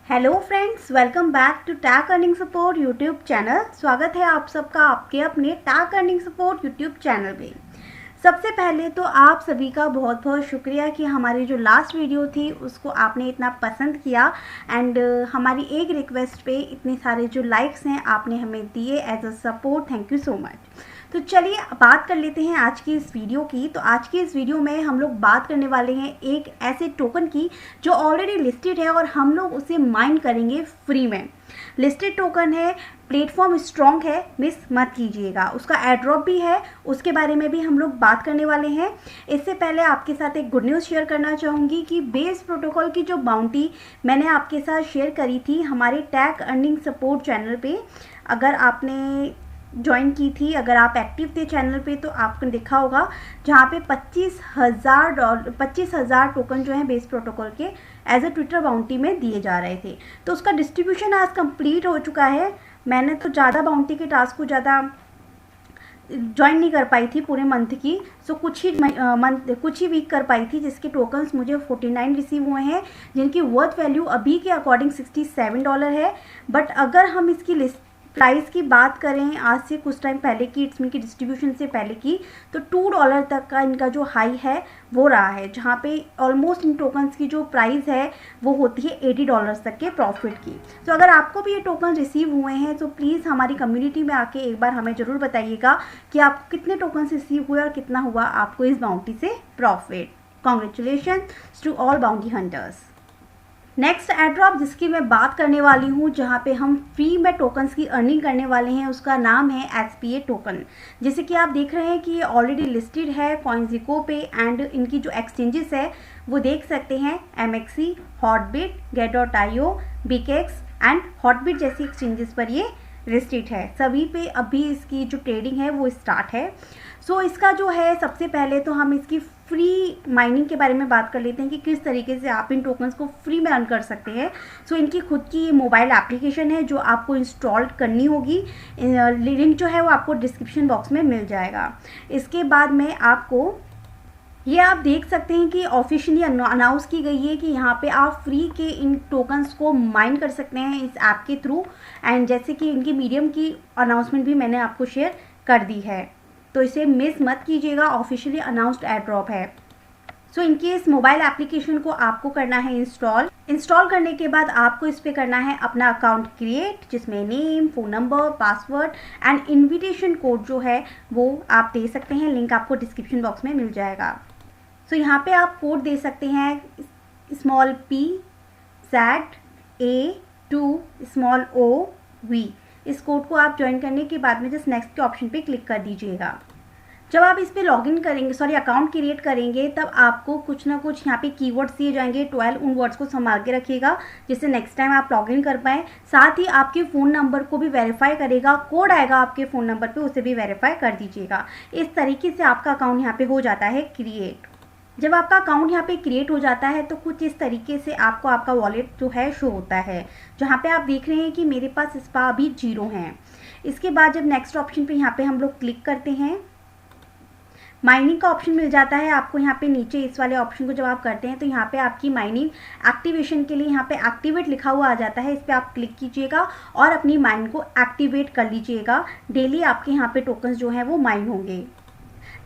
Hello friends, welcome back to tag earning support YouTube channel. स्वागत है आप सबका आपके अपने tag earning support YouTube channel पे। सबसे पहले तो आप सभी का बहुत बहुत शुक्रिया कि हमारी जो लास्ट वीडियो थी उसको आपने इतना पसंद किया एंड हमारी एक रिक्वेस्ट पे इतने सारे जो लाइक्स हैं आपने हमें दिए as a support. Thank you so much. तो चलिए बात कर लेते हैं आज की इस वीडियो की। तो आज की इस वीडियो में हम लोग बात करने वाले हैं एक ऐसे टोकन की जो ऑलरेडी लिस्टेड है और हम लोग उसे माइन करेंगे फ्री में। लिस्टेड टोकन है, प्लेटफॉर्म स्ट्रॉन्ग है, मिस मत कीजिएगा। उसका एयरड्रॉप भी है, उसके बारे में भी हम लोग बात करने वाले हैं। इससे पहले आपके साथ एक गुड न्यूज़ शेयर करना चाहूँगी कि बेस प्रोटोकॉल की जो बाउंटी मैंने आपके साथ शेयर करी थी हमारे टैग अर्निंग सपोर्ट चैनल पे, अगर आपने ज्वाइन की थी, अगर आप एक्टिव थे चैनल पे तो आपने देखा होगा, जहाँ पे $25,000 टोकन जो है बेस प्रोटोकॉल के एज ए ट्विटर बाउंटी में दिए जा रहे थे। तो उसका डिस्ट्रीब्यूशन आज कंप्लीट हो चुका है। मैंने तो ज़्यादा बाउंटी के टास्क को ज़्यादा ज्वाइन नहीं कर पाई थी पूरे मंथ की, सो कुछ ही वीक कर पाई थी, जिसके टोकन्स मुझे 49 रिसीव हुए हैं, जिनकी वर्थ वैल्यू अभी के अकॉर्डिंग $67 है। बट अगर हम इसकी लिस्ट प्राइस की बात करें आज से कुछ टाइम पहले की, इट्समी की डिस्ट्रीब्यूशन से पहले की, तो $2 तक का इनका जो हाई है वो रहा है, जहाँ पे ऑलमोस्ट इन टोकन्स की जो प्राइस है वो होती है $80 तक के प्रॉफिट की। तो अगर आपको भी ये टोकन रिसीव हुए हैं तो प्लीज़ हमारी कम्युनिटी में आके एक बार हमें ज़रूर बताइएगा कि आपको कितने टोकन रिसीव हुए और कितना हुआ आपको इस बाउंटी से profit. Congratulation to all bounty hunters. Next airdrop जिसकी मैं बात करने वाली हूँ, जहाँ पे हम फ्री में टोकन्स की अर्निंग करने वाले हैं, उसका नाम है SPA टोकन। जैसे कि आप देख रहे हैं कि ये ऑलरेडी लिस्टेड है CoinGecko पे एंड इनकी जो एक्सचेंजेस है वो देख सकते हैं MXC, Hotbit, Get.io, BKX and Hotbit जैसी एक्सचेंजेस पर ये लिस्टेड है। सभी पे अभी इसकी जो ट्रेडिंग है वो स्टार्ट है। सो इसका जो है, सबसे पहले तो हम इसकी फ्री माइनिंग के बारे में बात कर लेते हैं कि किस तरीके से आप इन टोकन्स को फ्री में अर्न कर सकते हैं। सो इनकी खुद की मोबाइल एप्लीकेशन है जो आपको इंस्टॉल करनी होगी। लिंक जो है वो आपको डिस्क्रिप्शन बॉक्स में मिल जाएगा। इसके बाद में आपको ये आप देख सकते हैं कि ऑफिशियली अनाउंस की गई है कि यहाँ पे आप फ्री के इन टोकन्स को माइन कर सकते हैं इस ऐप के थ्रू। एंड जैसे कि इनकी मीडियम की अनाउंसमेंट भी मैंने आपको शेयर कर दी है, तो इसे मिस मत कीजिएगा। ऑफिशियली अनाउंस्ड एयरड्रॉप है। सो इनके इस मोबाइल एप्लीकेशन को आपको करना है इंस्टॉल करने के बाद आपको इस पर करना है अपना अकाउंट क्रिएट, जिसमें name, phone number, password and invitation code जो है वो आप दे सकते हैं। लिंक आपको डिस्क्रिप्शन बॉक्स में मिल जाएगा। सो यहाँ पे आप कोड दे सकते हैं PZA2OV। इस कोड को आप ज्वाइन करने के बाद में जस्ट नेक्स्ट के ऑप्शन पे क्लिक कर दीजिएगा। जब आप इस पे लॉगिन करेंगे, अकाउंट क्रिएट करेंगे, तब आपको कुछ ना कुछ यहाँ पे कीवर्ड्स दिए जाएंगे 12। उन वर्ड्स को संभाल के रखिएगा जिससे नेक्स्ट टाइम आप लॉगिन कर पाएँ। साथ ही आपके फ़ोन नंबर को भी वेरीफाई करेगा, कोड आएगा आपके फ़ोन नंबर पे, उसे भी वेरीफाई कर दीजिएगा। इस तरीके से आपका अकाउंट यहाँ पे हो जाता है क्रिएट। जब आपका अकाउंट यहाँ पे क्रिएट हो जाता है तो कुछ इस तरीके से आपको आपका वॉलेट जो है शो होता है, जहाँ पे आप देख रहे हैं कि मेरे पास स्पा अभी 0 है। इसके बाद जब नेक्स्ट ऑप्शन पे यहाँ पे हम लोग क्लिक करते हैं, माइनिंग का ऑप्शन मिल जाता है आपको। यहाँ पे नीचे इस वाले ऑप्शन को जब आप करते हैं तो यहाँ पे आपकी माइनिंग एक्टिवेशन के लिए यहाँ पे एक्टिवेट लिखा हुआ आ जाता है। इस पर आप क्लिक कीजिएगा और अपनी माइनिंग को एक्टिवेट कर लीजिएगा। डेली आपके यहाँ पे टोकन्स जो हैं वो माइन होंगे।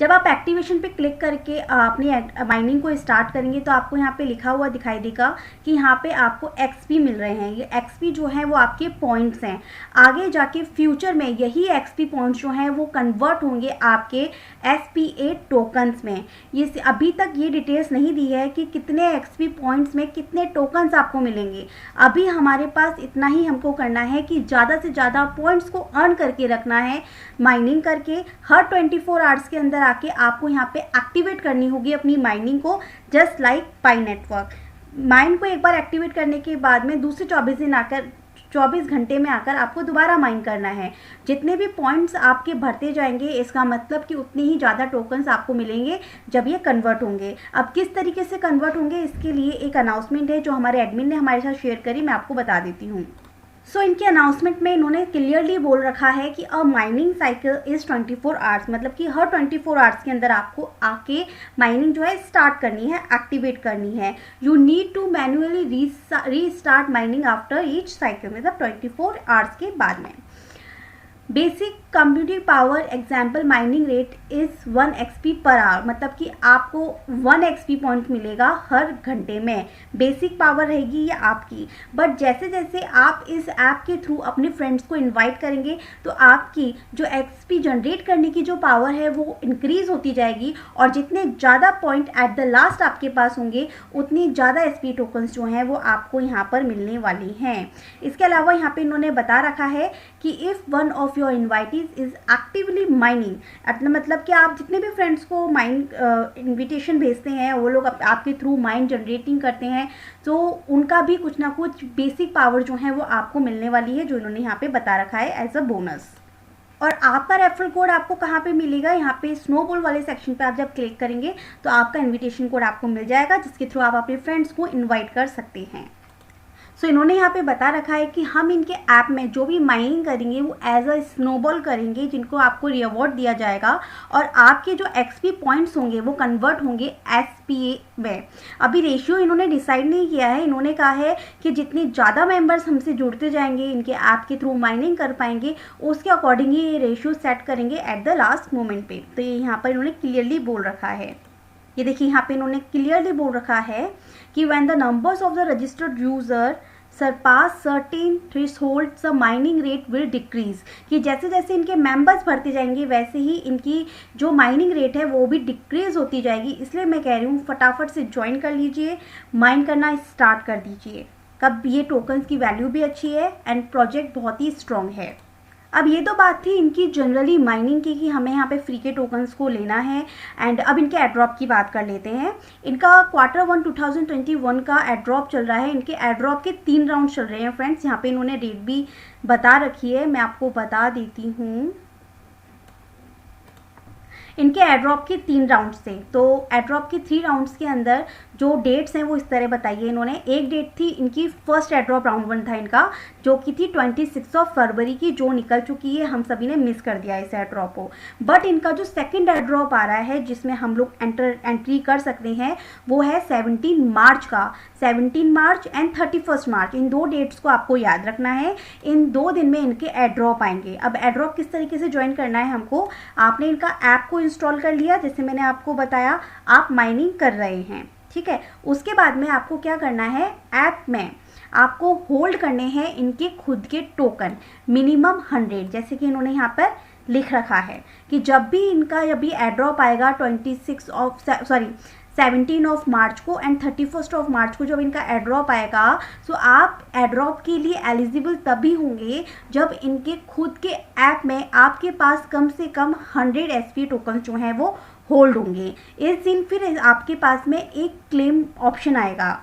जब आप एक्टिवेशन पे क्लिक करके अपनी माइनिंग को स्टार्ट करेंगे तो आपको यहाँ पे लिखा हुआ दिखाई देगा कि यहाँ पे आपको XP मिल रहे हैं। ये XP जो है वो आपके पॉइंट्स हैं। आगे जाके फ्यूचर में यही XP पॉइंट्स जो हैं वो कन्वर्ट होंगे आपके SPA टोकन्स में। ये अभी तक ये डिटेल्स नहीं दी है कि कितने XP पॉइंट्स में कितने टोकन्स आपको मिलेंगे। अभी हमारे पास इतना ही हमको करना है कि ज़्यादा से ज़्यादा पॉइंट्स को अर्न करके रखना है। माइनिंग करके हर 24 आवर्स के अंदर आके आपको यहाँ पे एक्टिवेट करनी होगी अपनी माइनिंग को, जस्ट लाइक पाई नेटवर्क। माइन को एक बार एक्टिवेट करने के बाद में दूसरे 24 घंटे में आकर आपको दोबारा माइन करना है। जितने भी पॉइंट्स आपके भरते जाएंगे, इसका मतलब कि उतनी ही ज़्यादा टोकन्स आपको मिलेंगे जब ये कन्वर्ट होंगे। अब किस तरीके से कन्वर्ट होंगे, इसके लिए एक अनाउंसमेंट है जो हमारे एडमिन ने हमारे साथ शेयर करी, मैं आपको बता देती हूँ। इनके अनाउंसमेंट में इन्होंने क्लियरली बोल रखा है कि अ माइनिंग साइकिल इज़ 24 आवर्स, मतलब कि हर 24 आवर्स के अंदर आपको आके माइनिंग जो है स्टार्ट करनी है, एक्टिवेट करनी है। You need to manually restart mining after each cycle, मतलब 24 आवर्स के बाद में। Basic computing power example mining rate is 1 XP पर आवर, मतलब कि आपको 1 XP पॉइंट मिलेगा हर घंटे में। बेसिक पावर रहेगी ये आपकी, बट जैसे जैसे आप इस ऐप के थ्रू अपने फ्रेंड्स को इनवाइट करेंगे तो आपकी जो XP जनरेट करने की जो पावर है वो इंक्रीज़ होती जाएगी, और जितने ज़्यादा पॉइंट एट द लास्ट आपके पास होंगे उतनी ज़्यादा SP टोकन्स जो हैं वो आपको यहाँ पर मिलने वाली हैं। इसके अलावा यहाँ पे इन्होंने बता रखा है कि if one of your invitees is actively mining, मतलब कि आप जितने भी फ्रेंड्स को इनविटेशन भेजते हैं वो लोग आपके थ्रू माइन जनरेटिंग करते हैं, तो उनका भी कुछ ना कुछ बेसिक पावर जो है वो आपको मिलने वाली है, जो इन्होंने यहाँ पे बता रखा है एज अ बोनस। और आपका रेफरल कोड आपको कहाँ पे मिलेगा, यहाँ पे स्नोबॉल वाले सेक्शन पे आप जब क्लिक करेंगे तो आपका इन्विटेशन कोड आपको मिल जाएगा, जिसके थ्रू आप अपने फ्रेंड्स को इन्वाइट कर सकते हैं। इन्होंने यहाँ पे बता रखा है कि हम इनके ऐप में जो भी माइनिंग करेंगे वो एज अ स्नोबॉल करेंगे, जिनको आपको रिवॉर्ड दिया जाएगा, और आपके जो XP पॉइंट्स होंगे वो कन्वर्ट होंगे SPA में। अभी रेशियो इन्होंने डिसाइड नहीं किया है, इन्होंने कहा है कि जितने ज़्यादा मेंबर्स हमसे जुड़ते जाएंगे, इनके ऐप के थ्रू माइनिंग कर पाएंगे, उसके अकॉर्डिंग ये रेशियो सेट करेंगे एट द लास्ट मोमेंट पे। तो ये यहाँ पर इन्होंने क्लियरली बोल रखा है, ये देखिए यहाँ पे इन्होंने क्लियरली बोल रखा है कि when the numbers of the registered user surpass certain threshold the mining rate will decrease, कि जैसे जैसे इनके मेंबर्स बढ़ते जाएंगे वैसे ही इनकी जो माइनिंग रेट है वो भी डिक्रीज होती जाएगी। इसलिए मैं कह रही हूँ फटाफट से ज्वाइन कर लीजिए, माइन करना स्टार्ट कर दीजिए। कब ये टोकन्स की वैल्यू भी अच्छी है एंड प्रोजेक्ट बहुत ही स्ट्रॉन्ग है। अब ये तो बात थी इनकी जनरली माइनिंग की कि हमें यहाँ पे फ्री के टोकन्स को लेना है, एंड अब इनके एड्रॉप की बात कर लेते हैं। इनका Q1 2021 का एड्रॉप चल रहा है, इनके एड्रॉप के 3 राउंड चल रहे हैं फ्रेंड्स। यहाँ पे इन्होंने डेट भी बता रखी है, मैं आपको बता देती हूँ। इनके एड्रॉप के 3 राउंड्स थे, तो एड्रॉप के 3 राउंड्स के अंदर जो डेट्स हैं वो इस तरह बताइए इन्होंने। एक डेट थी इनकी फर्स्ट एड्रॉप राउंड 1 था इनका, जो कि थी 26 फरवरी की, जो निकल चुकी है, हम सभी ने मिस कर दिया इस एड्रॉप को। बट इनका जो सेकंड एड्रॉप आ रहा है जिसमें हम लोग एंट्री कर सकते हैं वो है 17 मार्च का। 17 मार्च एंड 31 मार्च, इन 2 डेट्स को आपको याद रखना है। इन 2 दिन में इनके एड्रॉप आएंगे। अब एड्रॉप किस तरीके से ज्वाइन करना है हमको, आपने इनका ऐप को इंस्टॉल कर लिया, जैसे मैंने आपको बताया, आप माइनिंग कर रहे हैं, ठीक है। उसके बाद में आपको क्या करना है, ऐप में आपको होल्ड करने हैं इनके खुद के टोकन मिनिमम 100, जैसे कि इन्होंने यहाँ पर लिख रखा है कि जब भी एड्रॉप आएगा 17 ऑफ मार्च को एंड 31 ऑफ मार्च को जब इनका एड्रॉप आएगा, तो आप एड्रॉप के लिए एलिजिबल तभी होंगे जब इनके खुद के ऐप में आपके पास कम से कम 100 SP टोकन जो हैं वो होल्ड होंगे। इस दिन फिर आपके पास में एक क्लेम ऑप्शन आएगा।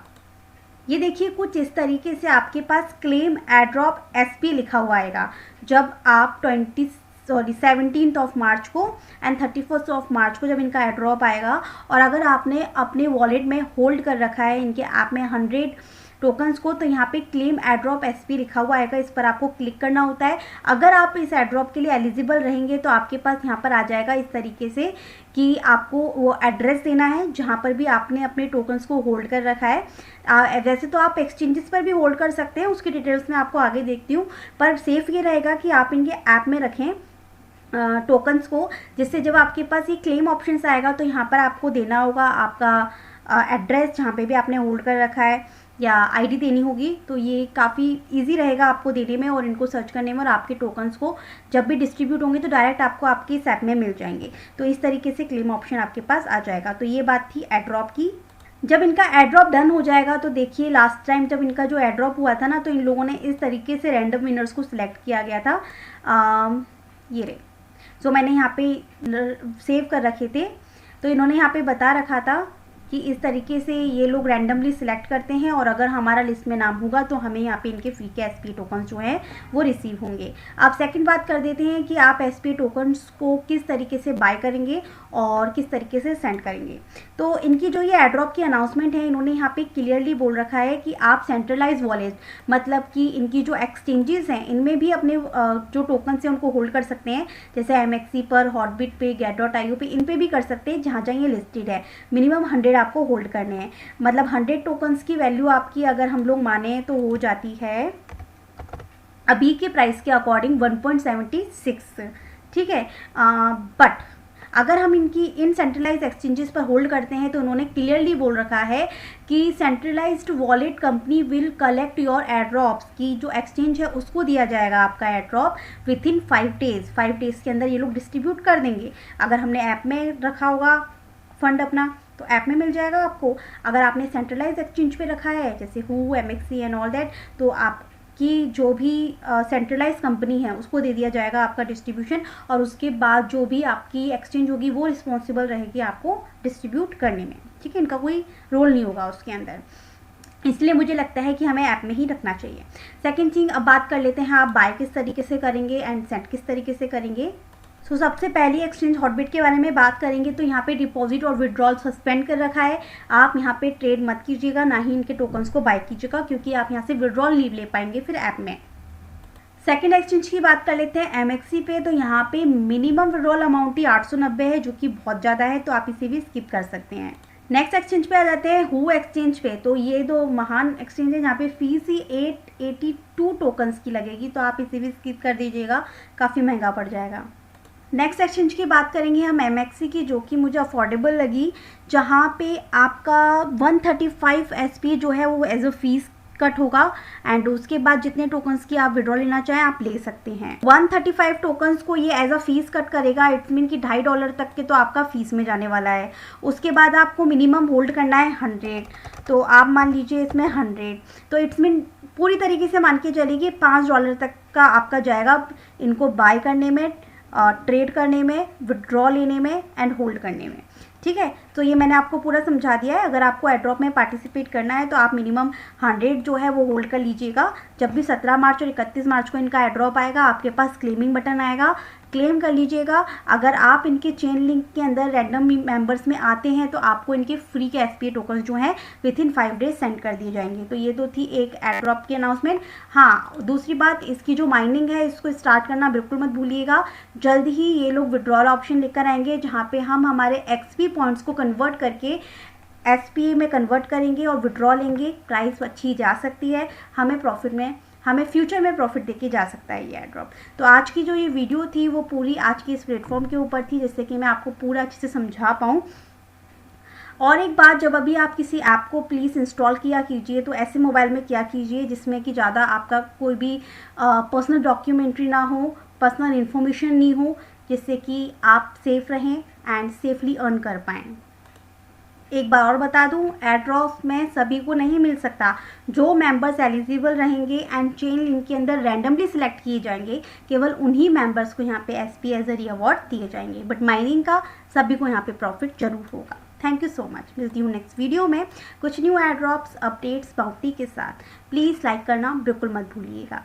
ये देखिए कुछ इस तरीके से आपके पास क्लेम एड्रॉप SP लिखा हुआ आएगा जब आप 17 ऑफ मार्च को एंड 31 ऑफ मार्च को जब इनका एड्रॉप आएगा, और अगर आपने अपने वॉलेट में होल्ड कर रखा है इनके ऐप में 100 टोकन्स को, तो यहाँ पे क्लेम एड्रॉप SP लिखा हुआ आएगा, इस पर आपको क्लिक करना होता है। अगर आप इस एड्रॉप के लिए एलिजिबल रहेंगे तो आपके पास यहाँ पर आ जाएगा इस तरीके से कि आपको वो एड्रेस देना है जहाँ पर भी आपने अपने टोकन्स को होल्ड कर रखा है। वैसे तो आप एक्सचेंजेस पर भी होल्ड कर सकते हैं, उसकी डिटेल्स मैं आपको आगे देखती हूँ, पर सेफ ये रहेगा कि आप इनके ऐप में रखें टोकन्स को, जिससे जब आपके पास ये क्लेम ऑप्शंस आएगा तो यहाँ पर आपको देना होगा आपका एड्रेस जहाँ पे भी आपने होल्ड कर रखा है, या ID देनी होगी। तो ये काफ़ी इजी रहेगा आपको देने में और इनको सर्च करने में, और आपके टोकन्स को जब भी डिस्ट्रीब्यूट होंगे तो डायरेक्ट आपको आपके इस ऐप में मिल जाएंगे। तो इस तरीके से क्लेम ऑप्शन आपके पास आ जाएगा। तो ये बात थी एड्रॉप की। जब इनका एड्रॉप डन हो जाएगा तो देखिए लास्ट टाइम जब इनका जो एड्रॉप हुआ था ना, तो इन लोगों ने इस तरीके से रैंडम विनर्स को सिलेक्ट किया गया था। ये रहे, जो मैंने यहाँ पे सेव कर रखे थे। तो इन्होंने यहाँ पे बता रखा था कि इस तरीके से ये लोग रैंडमली सिलेक्ट करते हैं और अगर हमारा लिस्ट में नाम होगा तो हमें यहाँ पे इनके फ्री के एसपी टोकन्स जो हैं वो रिसीव होंगे। अब सेकंड बात कर देते हैं कि आप एसपी टोकन्स को किस तरीके से बाय करेंगे और किस तरीके से सेंड करेंगे। तो इनकी जो ये एड्रॉप की अनाउंसमेंट है, इन्होंने यहाँ पे क्लियरली बोल रखा है कि आप सेंट्रलाइज वॉलेट, मतलब कि इनकी जो एक्सचेंजेस हैं इनमें भी अपने जो टोकन्स हैं उनको होल्ड कर सकते हैं, जैसे एमएक्सी पर, हॉटबिट पे, get.io पे, इन पे भी कर सकते हैं जहाँ जहाँ ये लिस्टेड है। मिनिमम 100 आपको होल्ड करने हैं, मतलब 100 टोकन्स की वैल्यू आपकी अगर हम लोग माने तो हो जाती है अभी के प्राइस के अकॉर्डिंग 1.76, ठीक है। बट अगर हम इनकी इन सेंट्रलाइज एक्सचेंजेस पर होल्ड करते हैं तो उन्होंने क्लियरली बोल रखा है कि centralised wallet company will collect your airdrops, की जो एक्सचेंज है उसको दिया जाएगा आपका airdrop with in 5 days. 5 days के अंदर ये लोग डिस्ट्रीब्यूट कर देंगे। अगर हमने ऐप में रखा होगा फंड अपना तो ऐप में मिल जाएगा आपको। अगर आपने सेंट्रलाइज एक्सचेंज पे रखा है जैसे हू, एमएक्सी एंड ऑल दैट, तो आप कि जो भी सेंट्रलाइज कंपनी है उसको दे दिया जाएगा आपका डिस्ट्रीब्यूशन, और उसके बाद जो भी आपकी एक्सचेंज होगी वो रिस्पॉन्सिबल रहेगी आपको डिस्ट्रीब्यूट करने में, ठीक है। इनका कोई रोल नहीं होगा उसके अंदर, इसलिए मुझे लगता है कि हमें ऐप में ही रखना चाहिए। सेकंड थिंग, अब बात कर लेते हैं आप बाय किस तरीके से करेंगे एंड सेंड किस तरीके से करेंगे। सो सबसे पहली एक्सचेंज हॉटबिट के बारे में बात करेंगे तो यहाँ पे डिपॉजिट और विड्रॉल सस्पेंड कर रखा है। आप यहाँ पे ट्रेड मत कीजिएगा, ना ही इनके टोकन्स को बाय कीजिएगा, क्योंकि आप यहाँ से विड्रॉल नहीं ले पाएंगे फिर ऐप में। सेकेंड एक्सचेंज की बात कर लेते हैं एमएक्सी पे, तो यहाँ पे मिनिमम विड्रॉल अमाउंट ही 890 है, जो कि बहुत ज़्यादा है, तो आप इसे भी स्किप कर सकते हैं। नेक्स्ट एक्सचेंज पे आ जाते हैं हू एक्सचेंज पे। तो ये दो महान एक्सचेंज है, यहाँ पे फीस ही 882 टोकन्स की लगेगी, तो आप इसे भी स्किप कर दीजिएगा, काफ़ी महंगा पड़ जाएगा। नेक्स्ट एक्सचेंज की बात करेंगे हम एमएक्सी की, जो कि मुझे अफोर्डेबल लगी, जहाँ पे आपका 135 एसपी जो है वो एज अ फीस कट होगा एंड उसके बाद जितने टोकन्स की आप विड्रॉ लेना चाहें आप ले सकते हैं। 135 टोकन्स को ये एज अ फीस कट करेगा, इट्स मीन कि $2.5 तक के तो आपका फीस में जाने वाला है। उसके बाद आपको मिनिमम होल्ड करना है 100, तो आप मान लीजिए इसमें 100, तो इट्स मीन पूरी तरीके से मान के चलिए कि $5 तक का आपका जाएगा इनको बाय करने में, ट्रेड करने में, विड्रॉ लेने में एंड होल्ड करने में, ठीक है। तो ये मैंने आपको पूरा समझा दिया है। अगर आपको एड्रॉप में पार्टिसिपेट करना है तो आप मिनिमम 100 जो है वो होल्ड कर लीजिएगा। जब भी 17 मार्च और 31 मार्च को इनका एड्रॉप आएगा आपके पास क्लेमिंग बटन आएगा, क्लेम कर लीजिएगा। अगर आप इनके चेन लिंक के अंदर रैंडम मेंबर्स में आते हैं तो आपको इनके फ्री के एसपी टोकन्स जो हैं विद इन 5 डेज सेंड कर दिए जाएंगे। तो ये तो थी एक एड्रॉप की अनाउंसमेंट। हाँ, दूसरी बात, इसकी जो माइनिंग है इसको स्टार्ट करना बिल्कुल मत भूलिएगा। जल्द ही ये लोग विड्रॉल ऑप्शन लेकर आएंगे, जहाँ पे हम हमारे एक्सपी पॉइंट्स को कन्वर्ट करके एसपीए में कन्वर्ट करेंगे और विड्रॉ लेंगे। प्राइस अच्छी जा सकती है, हमें फ्यूचर में प्रॉफिट देके जा सकता है ये एड्रॉप। तो आज की जो ये वीडियो थी वो पूरी आज की इस प्लेटफॉर्म के ऊपर थी, जिससे कि मैं आपको पूरा अच्छे से समझा पाऊँ। और एक बात, जब अभी आप किसी ऐप को प्लीज़ इंस्टॉल किया कीजिए तो ऐसे मोबाइल में किया कीजिए जिसमें कि ज़्यादा आपका कोई भी पर्सनल डॉक्यूमेंट्री ना हो, पर्सनल इन्फॉर्मेशन नहीं हो, जिससे कि आप सेफ़ रहें एंड सेफली अर्न कर पाएँ। एक बार और बता दूं, एड्रॉप में सभी को नहीं मिल सकता। जो मेंबर्स एलिजिबल रहेंगे एंड चेन लिंक के अंदर रैंडमली सिलेक्ट किए जाएंगे, केवल उन्हीं मेंबर्स को यहाँ पे एसपी एज अ रिवॉर्ड दिए जाएंगे। बट माइनिंग का सभी को यहाँ पे प्रॉफिट जरूर होगा। Thank you so much. मिलती हूँ नेक्स्ट वीडियो में कुछ न्यू एड्रॉप्स अपडेट्स बाउंटी के साथ। प्लीज़ लाइक करना बिल्कुल मत भूलिएगा।